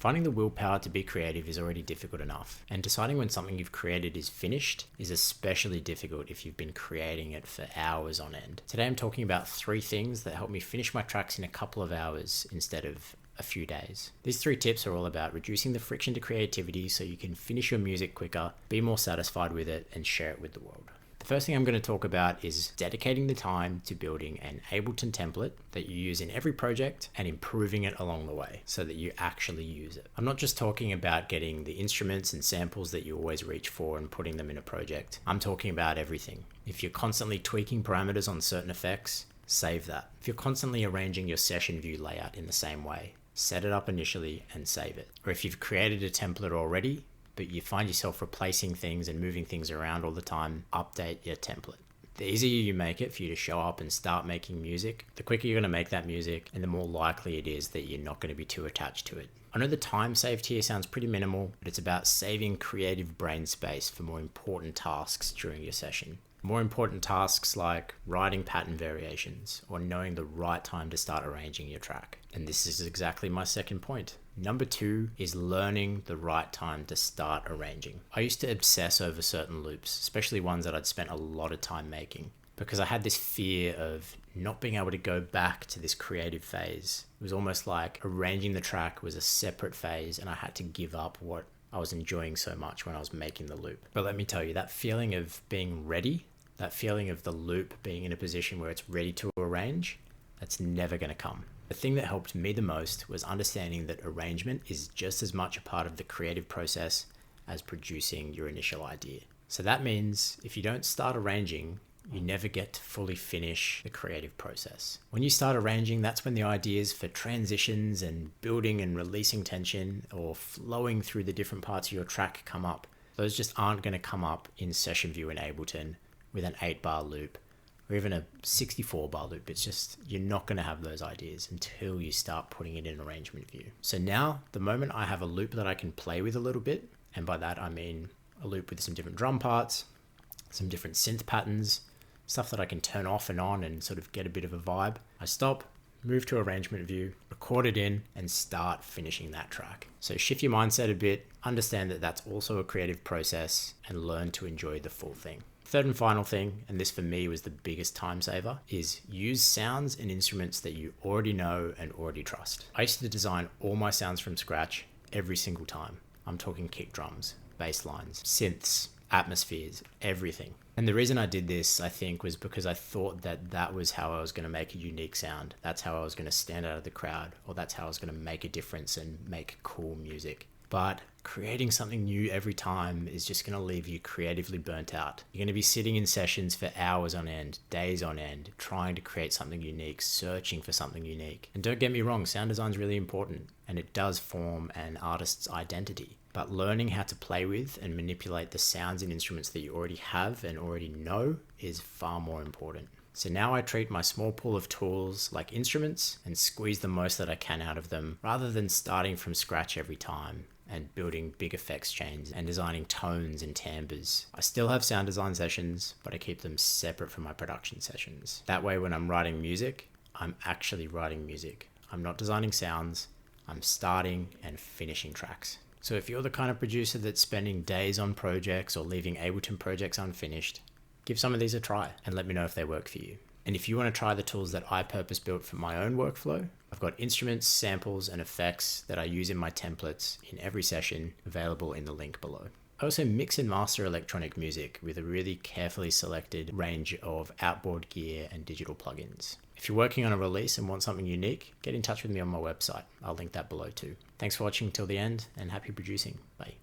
Finding the willpower to be creative is already difficult enough, and deciding when something you've created is finished is especially difficult if you've been creating it for hours on end. Today I'm talking about 3 things that help me finish my tracks in a couple of hours instead of a few days. These 3 tips are all about reducing the friction to creativity so you can finish your music quicker, be more satisfied with it, and share it with the world. The first thing I'm going to talk about is dedicating the time to building an Ableton template that you use in every project and improving it along the way so that you actually use it. I'm not just talking about getting the instruments and samples that you always reach for and putting them in a project. I'm talking about everything. If you're constantly tweaking parameters on certain effects, save that. If you're constantly arranging your session view layout in the same way, set it up initially and save it. Or if you've created a template already, but you find yourself replacing things and moving things around all the time, update your template. The easier you make it for you to show up and start making music, the quicker you're going to make that music and the more likely it is that you're not going to be too attached to it. I know the time saved here sounds pretty minimal, but it's about saving creative brain space for more important tasks during your session. More important tasks like writing pattern variations or knowing the right time to start arranging your track. And this is exactly my second point. Number 2 is learning the right time to start arranging. I used to obsess over certain loops, especially ones that I'd spent a lot of time making, because I had this fear of not being able to go back to this creative phase. It was almost like arranging the track was a separate phase and I had to give up what I was enjoying so much when I was making the loop. But let me tell you, that feeling of being ready, that feeling of the loop being in a position where it's ready to arrange, that's never going to come. The thing that helped me the most was understanding that arrangement is just as much a part of the creative process as producing your initial idea. So that means if you don't start arranging, you never get to fully finish the creative process. When you start arranging, that's when the ideas for transitions and building and releasing tension or flowing through the different parts of your track come up. Those just aren't going to come up in Session View in Ableton with an 8-bar loop or even a 64-bar loop. It's just, you're not going to have those ideas until you start putting it in arrangement view. So now, the moment I have a loop that I can play with a little bit, and by that I mean a loop with some different drum parts, some different synth patterns, stuff that I can turn off and on and sort of get a bit of a vibe, I stop, move to arrangement view, record it in, and start finishing that track. So shift your mindset a bit, understand that that's also a creative process, and learn to enjoy the full thing. Third and final thing, and this for me was the biggest time saver, is use sounds and instruments that you already know and already trust. I used to design all my sounds from scratch every single time. I'm talking kick drums, bass lines, synths, atmospheres, everything. And the reason I did this, I think, was because I thought that that was how I was going to make a unique sound. That's how I was going to stand out of the crowd, or that's how I was going to make a difference and make cool music. But creating something new every time is just going to leave you creatively burnt out. You're going to be sitting in sessions for hours on end, days on end, trying to create something unique, searching for something unique. And don't get me wrong, sound design is really important, and it does form an artist's identity. But learning how to play with and manipulate the sounds and instruments that you already have and already know is far more important. So now I treat my small pool of tools like instruments and squeeze the most that I can out of them, rather than starting from scratch every time and building big effects chains and designing tones and timbres. I still have sound design sessions, but I keep them separate from my production sessions. That way, when I'm writing music, I'm actually writing music. I'm not designing sounds, I'm starting and finishing tracks. So if you're the kind of producer that's spending days on projects or leaving Ableton projects unfinished, give some of these a try and let me know if they work for you. And if you want to try the tools that I purpose-built for my own workflow, I've got instruments, samples, and effects that I use in my templates in every session available in the link below. I also mix and master electronic music with a really carefully selected range of outboard gear and digital plugins. If you're working on a release and want something unique, get in touch with me on my website. I'll link that below too. Thanks for watching till the end, and happy producing. Bye.